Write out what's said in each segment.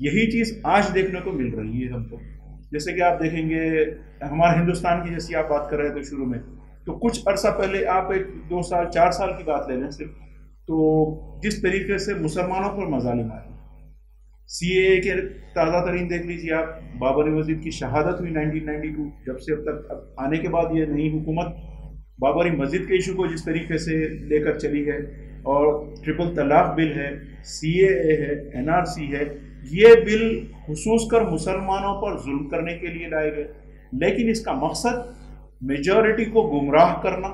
یہی چیز آج دیکھنے کو مل رہی ہے ہم کو. جیسے کہ آپ دیکھیں گے ہمارے ہندوستان کی جیسی آپ بات کر رہے تھے شروع میں, تو کچھ عرصہ پہلے آپ ایک 2 سال 4 سال کی بات لے لیں صرف, تو جس طریقے سے مسلمانوں پر مظالم آئے, سی اے کے تازہ ترین دیکھ لیجیے آپ, بابری مسجد کی شہادت ہوئی 1992, جب سے اب تک آنے کے بعد یہ نئی حکومت بابری مسجد کے ایشو کو جس طریقے سے لے کر چلی ہے, اور ٹرپل طلاق بل ہے, سی اے ہے, این آر سی ہے, یہ بل خصوص کر مسلمانوں پر ظلم کرنے کے لیے لائے گئے, لیکن اس کا مقصد میجورٹی کو گمراہ کرنا,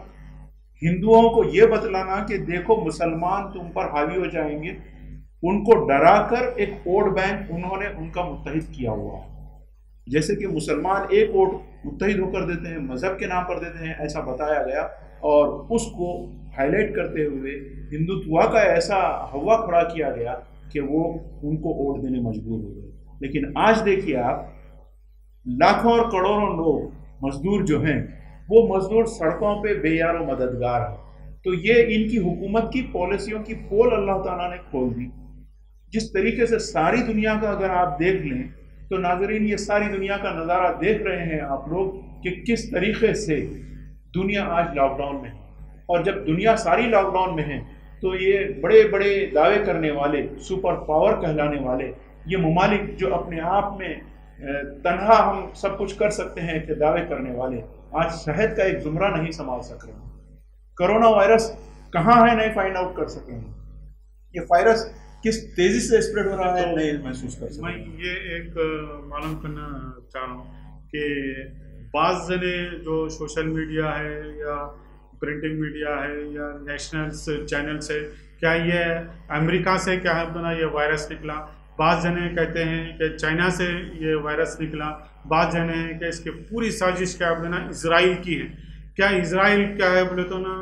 ہندوؤں کو یہ بتلانا کہ دیکھو مسلمان تم پر حاوی ہو جائیں گے, ان کو ڈرا کر ایک ووٹ بینک انہوں نے ان کا متحد کیا ہوا ہے. جیسے کہ مسلمان ایک ووٹ متحد ہو کر دیتے ہیں, مذہب کے نام پر دیتے ہیں, ایسا بتایا گیا, اور اس کو ہائی لائٹ کرتے ہوئے ہندوتوا کا ایسا ہوا کھڑا کیا گیا کہ وہ ان کو ووٹ دینے مجبور ہو گئے. لیکن آج دیکھیے آپ, لاکھوں اور کروڑوں لوگ مزدور جو ہیں وہ مزدور سڑکوں پہ بے یار و مددگار ہیں. تو یہ ان کی حکومت کی پالیسیوں کی پول اللہ تعالیٰ نے کھول دی. جس طریقے سے ساری دنیا کا اگر آپ دیکھ لیں تو ناظرین, یہ ساری دنیا کا نظارہ دیکھ رہے ہیں آپ لوگ کہ کس طریقے سے دنیا آج لاک ڈاؤن میں ہے. اور جب دنیا ساری لاک ڈاؤن میں ہے تو یہ بڑے بڑے دعوے کرنے والے, سپر پاور کہلانے والے یہ ممالک جو اپنے آپ میں تنہا ہم سب کچھ کر سکتے ہیں کہ دعوے کرنے والے, آج شہد کا ایک زمرہ نہیں سنبھال سک رہے ہیں. کرونا وائرس کہاں ہے نہیں فائنڈ آؤٹ کر سکے ہیں. یہ وائرس کس تیزی سے اسپریڈ ہو رہا ہے نہیں محسوس کر سکتے. میں یہ ایک معلوم کرنا چاہ رہا ہوں کہ بعض جنے جو سوشل میڈیا ہے یا پرنٹنگ میڈیا ہے یا نیشنل چینلز ہے, کیا یہ امریکہ سے کیا ہے یہ وائرس نکلا, بعض جنے کہتے ہیں کہ چائنا سے یہ وائرس نکلا, بعض جنے ہیں کہ اس کی پوری سازش کیا ہے نا اسرائیل کی ہے. کیا اسرائیل کیا ہے بولے تو نا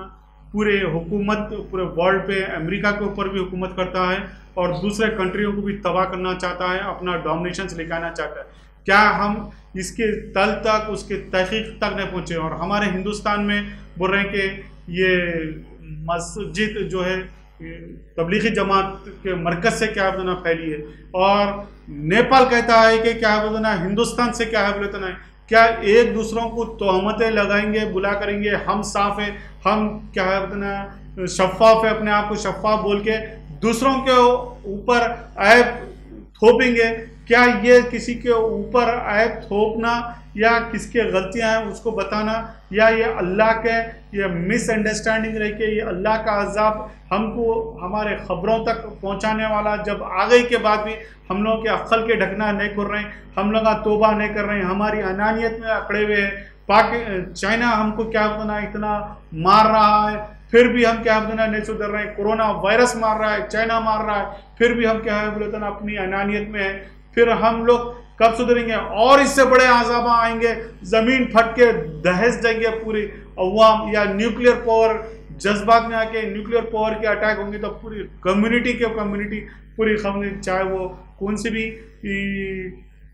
پورے حکومت پورے ورلڈ پہ امریکہ کے اوپر بھی حکومت کرتا ہے اور دوسرے کنٹریوں کو بھی تباہ کرنا چاہتا ہے, اپنا ڈومینیشنز لے کے آنا چاہتا ہے. کیا ہم اس کے تل تک, اس کے تحقیق تک نہیں پہنچے؟ اور ہمارے ہندوستان میں بول رہے ہیں کہ یہ مسجد جو ہے تبلیغی جماعت کے مرکز سے کیا بولنا پھیلی ہے, اور نیپال کہتا ہے کہ کیا بولنا ہندوستان سے کیا ہے بولتے نا, کیا ایک دوسروں کو تہمتیں لگائیں گے, بلا کریں گے ہم صاف ہیں, ہم کیا ہے بولنا شفاف ہے, اپنے آپ کو شفاف بول کے دوسروں کے اوپر عیب تھوپیں گے. کیا یہ کسی کے اوپر عیب تھوپنا یا کس کے غلطیاں ہیں اس کو بتانا, یا یہ اللہ کے یہ مس انڈرسٹینڈنگ رہے کہ یہ اللہ کا عذاب ہم کو ہمارے خبروں تک پہنچانے والا, جب آ گئی کے بعد بھی ہم لوگوں کے عقل کے ڈھکنا نہیں کر رہے ہیں, ہم لوگ توبہ نہیں کر رہے ہیں, ہماری انانیت میں اکڑے ہوئے ہیں. چائنا ہم کو کیا بنا اتنا مار رہا ہے, پھر بھی ہم کیا بنا نہیں سدھر رہے ہیں. کورونا وائرس مار رہا ہے, چائنا مار رہا ہے, پھر بھی ہم کیا ہے بولے تو اپنی انانیت میں ہیں. پھر ہم لوگ کب سدھریں گے؟ اور اس سے بڑے عذاب آئیں گے, زمین پھٹ کے دہس جائیں گے پوری عوام, یا نیوکلیئر پاور جذبات میں آ کے نیوکلیئر پاور کے اٹیک ہوں گے تو پوری کمیونٹی پوری خبر, چاہے وہ کون سی بھی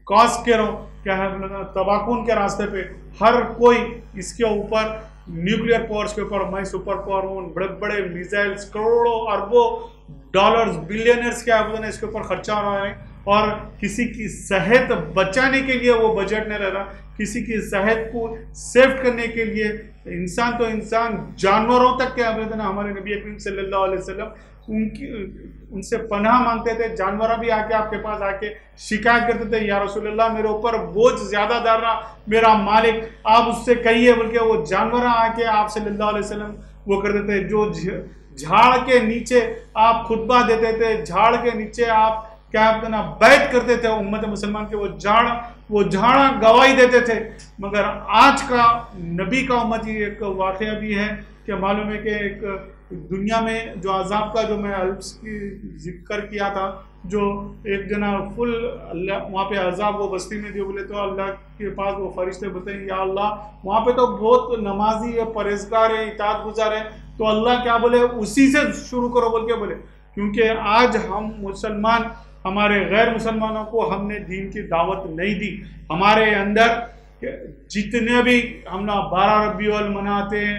کاسٹ کے رہو, کیا ہے تباکن کے راستے پہ ہر کوئی اس کے اوپر نیوکلیئر پاورز کے اوپر, میں سپر پاور ہوں, بڑے بڑے میزائلز کروڑوں اربوں ڈالرز بلینئرز کیا ہے اس کے اوپر خرچہ ہو رہا ہے. اور کسی کی صحت بچانے کے لیے وہ بجٹ نہیں رہ رہا, کسی کی صحت کو سیف کرنے کے لیے انسان تو انسان جانوروں تک کیا بولتے نا, ہمارے نبی کریم صلی اللہ علیہ وسلم ان سے پناہ مانگتے تھے. جانور بھی آ کے آپ کے پاس آ کے شکایت کرتے تھے, یا رسول اللہ میرے اوپر بوجھ زیادہ ڈال رہا میرا مالک, آپ اس سے کہیے, بلکہ وہ جانور آ کے آپ صلی اللہ علیہ وسلم وہ کرتے تھے. جو جھاڑ کے نیچے آپ خطبہ دیتے تھے, جھاڑ کے نیچے آپ کیا اپنا بیعت کرتے تھے امت مسلمان کے, وہ جھاڑا گواہی دیتے تھے. مگر آج کا نبی کا امتی ایک واقعہ بھی ہے کہ معلوم ہے کہ ایک دنیا میں جو عذاب کا جو میں ذکر کیا تھا, جو ایک جنا فل اللہ وہاں پہ عذاب وہ بستی میں جو بولے تو اللہ کے پاس وہ فرشتے بولتے ہیں یا اللہ وہاں پہ تو بہت نمازی ہے, پرہیزگار ہے, اطاعت گزار ہے, تو اللہ کیا بولے اسی سے شروع کرو بول کے بولے. کیونکہ آج ہم مسلمان ہمارے غیر مسلمانوں کو ہم نے دین کی دعوت نہیں دی. ہمارے اندر جتنے بھی ہم 12 ربیع الاول مناتے ہیں,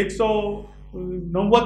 190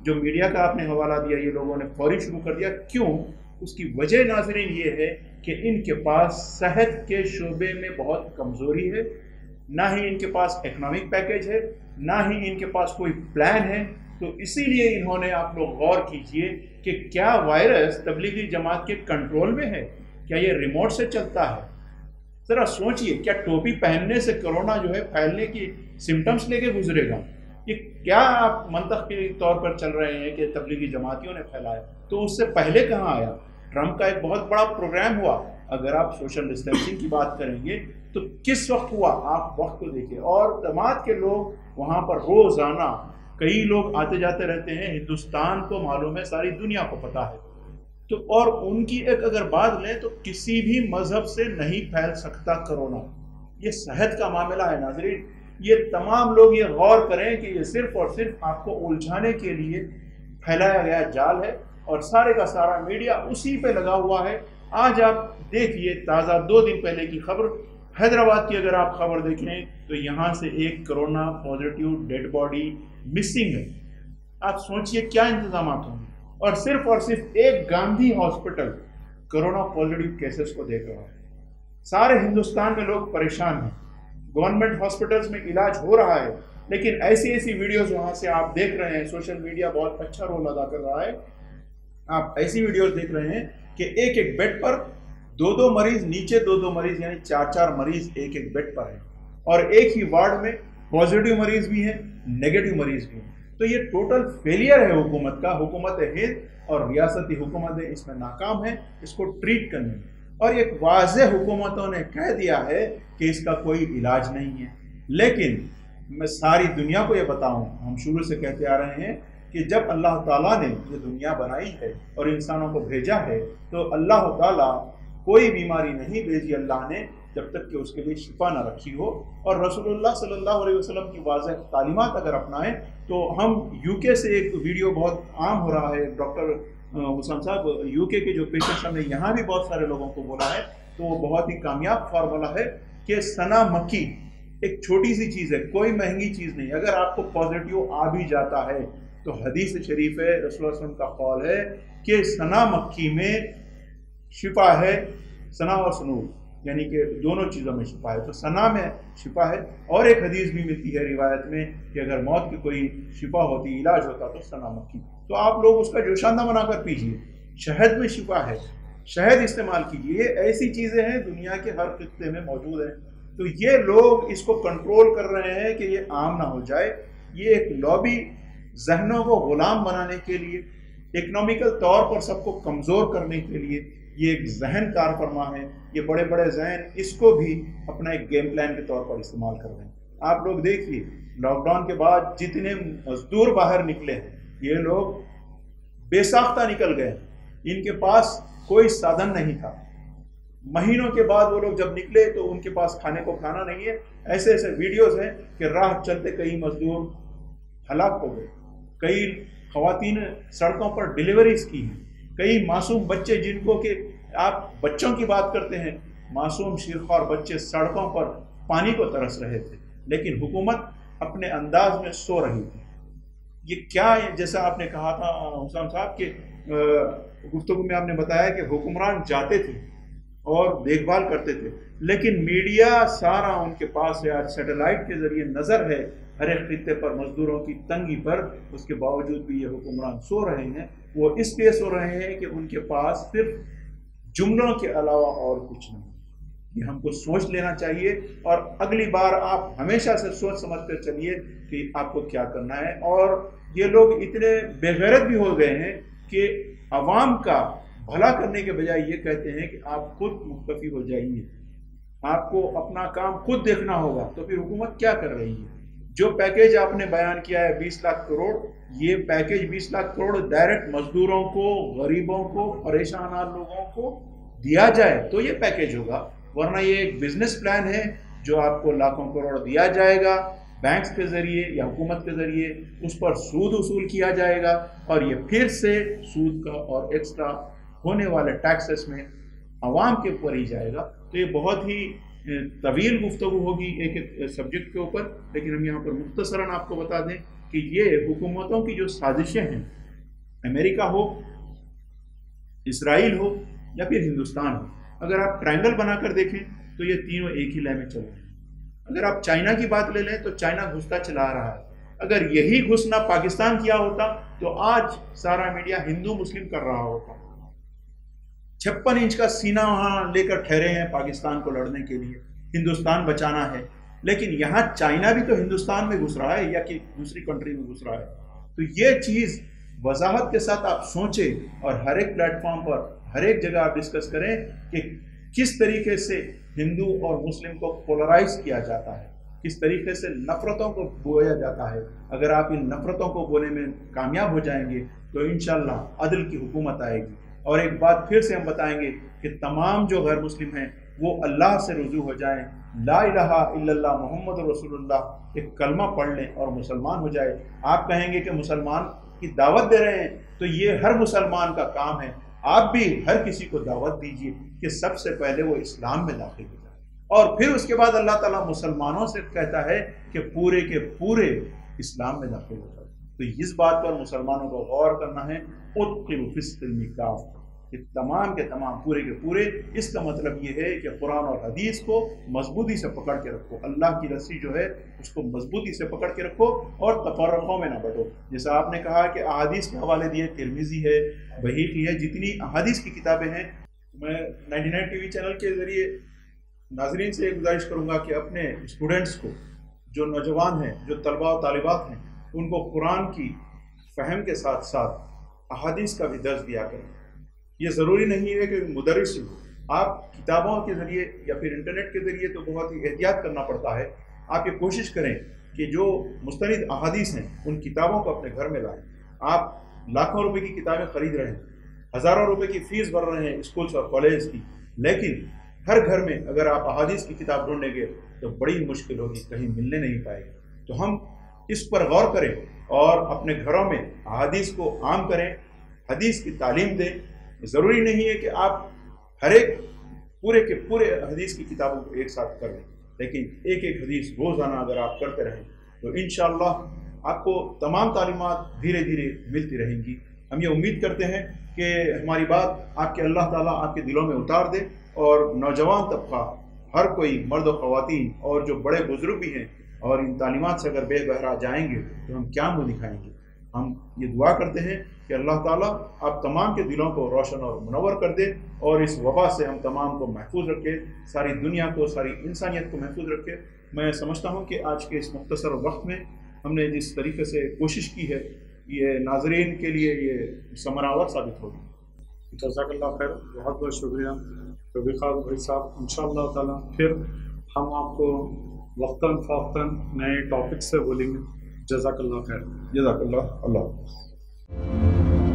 جو میڈیا کا آپ نے حوالہ دیا یہ لوگوں نے فوری شروع کر دیا، کیوں؟ اس کی وجہ ناظرین یہ ہے کہ ان کے پاس صحت کے شعبے میں بہت کمزوری ہے، نہ ہی ان کے پاس اکنامک پیکیج ہے، نہ ہی ان کے پاس کوئی پلان ہے۔ تو اسی لیے انہوں نے، آپ لوگ غور کیجئے کہ کیا وائرس تبلیغی جماعت کے کنٹرول میں ہے؟ کیا یہ ریموٹ سے چلتا ہے؟ ذرا سوچئے، کیا ٹوپی پہننے سے کرونا جو ہے پھیلنے کی سمٹمز لے کے گزرے گا؟ یہ کیا آپ منطقی طور پر چل رہے ہیں کہ تبلیغی جماعتیوں نے پھیلایا؟ تو اس سے پہلے کہاں آیا؟ ٹرمپ کا ایک بہت بڑا پروگرام ہوا۔ اگر آپ سوشل ڈسٹینسنگ کی بات کریں گے تو کس وقت ہوا؟ آپ وقت کو دیکھیں، اور جماعت کے لوگ وہاں پر روزانہ کئی لوگ آتے جاتے رہتے ہیں، ہندوستان کو معلوم ہے، ساری دنیا کو پتا ہے۔ تو اور ان کی ایک اگر بات لیں تو کسی بھی مذہب سے نہیں پھیل سکتا کرونا۔ یہ صحت کا معاملہ ہے ناظرین۔ یہ تمام لوگ یہ غور کریں کہ یہ صرف اور صرف آپ کو الجھانے کے لیے پھیلایا گیا جال ہے، اور سارے کا سارا میڈیا اسی پہ لگا ہوا ہے۔ آج آپ دیکھیے تازہ 2 دن پہلے کی خبر، حیدرآباد کی اگر آپ خبر دیکھیں تو یہاں سے ایک corona positive dead body missing ہے۔ آپ سوچئے کیا انتظامات ہوں گے؟ اور صرف ایک Gandhi hospital corona positive cases کو دیکھ رہا ہے۔ سارے ہندوستان میں لوگ پریشان ہیں، گورنمنٹ ہاسپٹلز میں علاج ہو رہا ہے، لیکن ایسی ویڈیوز وہاں سے آپ دیکھ رہے ہیں۔ سوشل میڈیا بہت اچھا رول ادا کر رہا ہے۔ آپ ایسی ویڈیوز دیکھ رہے ہیں کہ ایک بیڈ پر 2 مریض، نیچے 2 مریض، یعنی 4 مریض ایک بیڈ پر ہیں، اور ایک ہی وارڈ میں پازیٹیو مریض بھی ہیں، نیگیٹو مریض بھی ہیں۔ تو یہ ٹوٹل فیلئر ہے حکومت کا۔ حکومت ہند اور ریاستی حکومتیں اس میں ناکام ہیں اس کو ٹریٹ کرنے میں، اور ایک واضح حکومتوں نے کہہ دیا ہے کہ اس کا کوئی علاج نہیں ہے۔ لیکن میں ساری دنیا کو یہ بتاؤں، ہم شروع سے کہتے آ رہے ہیں کہ جب اللہ تعالیٰ نے یہ دنیا بنائی ہے اور انسانوں کو بھیجا ہے تو اللہ تعالیٰ کوئی بیماری نہیں بھیجی اللہ نے جب تک کہ اس کے لیے شفا نہ رکھی ہو۔ اور رسول اللہ صلی اللہ علیہ وسلم کی واضح تعلیمات اگر اپنائیں تو ہم UK سے ایک ویڈیو بہت عام ہو رہا ہے، ڈاکٹر حسام صاحب UK کے جو پیشنٹس ہم نے یہاں بھی بہت سارے لوگوں کو بولا ہے، تو وہ بہت ہی کامیاب فارمولہ ہے کہ سنا مکھی ایک چھوٹی سی چیز ہے، کوئی مہنگی چیز نہیں۔ اگر آپ کو پازیٹیو آ بھی جاتا ہے تو حدیث شریف ہے، رسول اللہ صلی اللہ علیہ وسلم کا قول ہے کہ سنا مکھی میں شفا ہے، سنا اور سنور یعنی کہ دونوں چیزوں میں شفا ہے، تو سنا میں شفا ہے۔ اور ایک حدیث بھی ملتی ہے روایت میں کہ اگر موت کی کوئی شفا ہوتی، علاج ہوتا تو سنا مکھی، تو آپ لوگ اس کا جوشاندہ بنا کر پیجیے۔ شہد میں شفا ہے، شہد استعمال کیجیے۔ یہ ایسی چیزیں ہیں دنیا کے ہر خطے میں موجود ہیں، تو یہ لوگ اس کو کنٹرول کر رہے ہیں کہ یہ عام نہ ہو جائے۔ یہ ایک لابی ذہنوں کو غلام بنانے کے لیے، اکنامیکل طور پر سب کو کمزور کرنے کے لیے یہ ایک ذہن کار فرما ہے۔ یہ بڑے بڑے ذہن اس کو بھی اپنا ایک گیم پلان کے طور پر استعمال کر رہے ہیں۔ آپ لوگ دیکھیے لاک ڈاؤن کے بعد جتنے مزدور باہر نکلے ہیں یہ لوگ بے ساختہ نکل گئے، ان کے پاس کوئی سادھن نہیں تھا۔ مہینوں کے بعد وہ لوگ جب نکلے تو ان کے پاس کھانے کو کھانا نہیں ہے۔ ایسے ویڈیوز ہیں کہ راہ چلتے کئی مزدور ہلاک ہو گئے، کئی خواتین سڑکوں پر ڈیلیوریز کی ہیں، کئی معصوم بچے جن کو کہ آپ بچوں کی بات کرتے ہیں، معصوم شیرخوار بچے سڑکوں پر پانی کو ترس رہے تھے، لیکن حکومت اپنے انداز میں سو رہی تھی۔ یہ کیا ہے؟ جیسا آپ نے کہا تھا حسام صاحب کہ گفتگو میں آپ نے بتایا کہ حکمران جاتے تھے اور دیکھ بھال کرتے تھے، لیکن میڈیا سارا ان کے پاس ہے، آج سیٹلائٹ کے ذریعے نظر ہے ہر ایک خطے پر مزدوروں کی تنگی پر۔ اس کے باوجود بھی یہ حکمران سو رہے ہیں۔ وہ اس لیے سو رہے ہیں کہ ان کے پاس صرف جملوں کے علاوہ اور کچھ نہیں۔ یہ ہم کو سوچ لینا چاہیے، اور اگلی بار آپ ہمیشہ سے سوچ سمجھ کر چلیے کہ آپ کو کیا کرنا ہے۔ اور یہ لوگ اتنے بے غیرت بھی ہو گئے ہیں کہ عوام کا بھلا کرنے کے بجائے یہ کہتے ہیں کہ آپ خود مختفی ہو جائیے، آپ کو اپنا کام خود دیکھنا ہوگا۔ تو پھر حکومت کیا کر رہی ہے؟ جو پیکیج آپ نے بیان کیا ہے 20 لاکھ کروڑ، یہ پیکیج 20 لاکھ کروڑ ڈائریکٹ مزدوروں کو، غریبوں کو، پریشان حال لوگوں کو دیا جائے تو یہ پیکیج ہوگا، ورنہ یہ ایک بزنس پلان ہے جو آپ کو لاکھوں کروڑ دیا جائے گا بینکس کے ذریعے یا حکومت کے ذریعے، اس پر سود وصول کیا جائے گا، اور یہ پھر سے سود کا اور ایکسٹرا ہونے والے ٹیکسز میں عوام کے اوپر ہی جائے گا۔ تو یہ بہت ہی طویل گفتگو ہوگی ایک سبجیکٹ کے اوپر، لیکن ہم یہاں پر مختصراً آپ کو بتا دیں کہ یہ حکومتوں کی جو سازشیں ہیں، امریکہ ہو، اسرائیل ہو یا پھر ہندوستان ہو، اگر آپ ٹرائنگل بنا کر دیکھیں تو یہ تینوں ایک ہی لے میں چل رہے ہیں۔ اگر آپ چائنا کی بات لے لیں تو چائنا گھستا چلا رہا ہے۔ اگر یہی گھسنا پاکستان کیا ہوتا تو آج سارا میڈیا ہندو مسلم کر رہا ہوتا۔ 56 انچ کا سینہ وہاں لے کر ٹھہرے ہیں پاکستان کو لڑنے کے لیے، ہندوستان بچانا ہے، لیکن یہاں چائنا بھی تو ہندوستان میں گھس رہا ہے یا کہ دوسری کنٹری میں گھس رہا ہے۔ تو یہ چیز وضاحت کے ساتھ آپ سوچیں اور ہر ایک پلیٹ فارم پر ہر ایک جگہ آپ ڈسکس کریں کہ کس طریقے سے ہندو اور مسلم کو پولرائز کیا جاتا ہے، کس طریقے سے نفرتوں کو بویا جاتا ہے۔ اگر آپ ان نفرتوں کو بونے میں کامیاب ہو جائیں گے تو انشاءاللہ عدل کی حکومت آئے گی۔ اور ایک بات پھر سے ہم بتائیں گے کہ تمام جو غیر مسلم ہیں وہ اللہ سے رجوع ہو جائیں، لا الہ الا اللہ محمد رسول اللہ ایک کلمہ پڑھ لیں اور مسلمان ہو جائے۔ آپ کہیں گے کہ مسلمان کی دعوت دے رہے ہیں تو یہ ہر مسلمان کا کام ہے، آپ بھی ہر کسی کو دعوت دیجیے کہ سب سے پہلے وہ اسلام میں داخل ہو جائے، اور پھر اس کے بعد اللہ تعالیٰ مسلمانوں سے کہتا ہے کہ پورے کے پورے اسلام میں داخل ہو جائے۔ تو اس بات پر مسلمانوں کو غور کرنا ہے، ادخلوا فی السلم کافہ، کہ تمام کے تمام پورے کے پورے۔ اس کا مطلب یہ ہے کہ قرآن اور حدیث کو مضبوطی سے پکڑ کے رکھو، اللہ کی رسی جو ہے اس کو مضبوطی سے پکڑ کے رکھو اور تفرقوں میں نہ بٹو۔ جیسا آپ نے کہا کہ احادیث کے حوالے دیے، ترمذی ہے، بہیقی ہے، جتنی احادیث کی کتابیں ہیں، میں 99 ٹی وی چینل کے ذریعے ناظرین سے گزارش کروں گا کہ اپنے اسٹوڈنٹس کو، جو نوجوان ہیں، جو طلباء و طالبات ہیں، ان کو قرآن کی فہم کے ساتھ ساتھ احادیث کا بھی درس دیا کریں۔ یہ ضروری نہیں ہے کہ مدرس ہو، آپ کتابوں کے ذریعے یا پھر انٹرنیٹ کے ذریعے تو بہت ہی احتیاط کرنا پڑتا ہے۔ آپ یہ کوشش کریں کہ جو مستند احادیث ہیں ان کتابوں کو اپنے گھر میں لائیں۔ آپ لاکھوں روپے کی کتابیں خرید رہے ہیں، ہزاروں روپے کی فیس بھر رہے ہیں اسکولس اور کالج کی، لیکن ہر گھر میں اگر آپ احادیث کی کتاب ڈھونڈیں گے تو بڑی مشکل ہوگی، کہیں ملنے نہیں پائے گی۔ تو ہم اس پر غور کریں اور اپنے گھروں میں احادیث کو عام کریں، حدیث کی تعلیم دیں۔ ضروری نہیں ہے کہ آپ ہر ایک پورے کے پورے حدیث کی کتابوں کو ایک ساتھ کر لیں، لیکن ایک ایک حدیث روزانہ اگر آپ کرتے رہیں تو انشاءاللہ آپ کو تمام تعلیمات دھیرے دھیرے ملتی رہیں گی۔ ہم یہ امید کرتے ہیں کہ ہماری بات آپ کے اللہ تعالیٰ آپ کے دلوں میں اتار دے، اور نوجوان طبقہ، ہر کوئی مرد و خواتین اور جو بڑے بزرگ بھی ہیں، اور ان تعلیمات سے اگر بے بہرا جائیں گے تو ہم کیا منہ دکھائیں گے۔ ہم یہ دعا کرتے ہیں کہ اللہ تعالیٰ آپ تمام کے دلوں کو روشن اور منور کر دے، اور اس وبا سے ہم تمام کو محفوظ رکھے، ساری دنیا کو، ساری انسانیت کو محفوظ رکھے۔ میں سمجھتا ہوں کہ آج کے اس مختصر وقت میں ہم نے جس طریقے سے کوشش کی ہے یہ ناظرین کے لیے یہ ثمرآور ثابت ہوگی۔ جزاک اللہ خیر، بہت بہت شکریہ ربیع خان بھائی صاحب۔ انشاءاللہ تعالیٰ پھر ہم آپ کو وقتاً فوقتاً نئے ٹاپک سے بولیں گے۔ جزاک اللہ خیر۔ جزاک اللہ، اللہ حافظ۔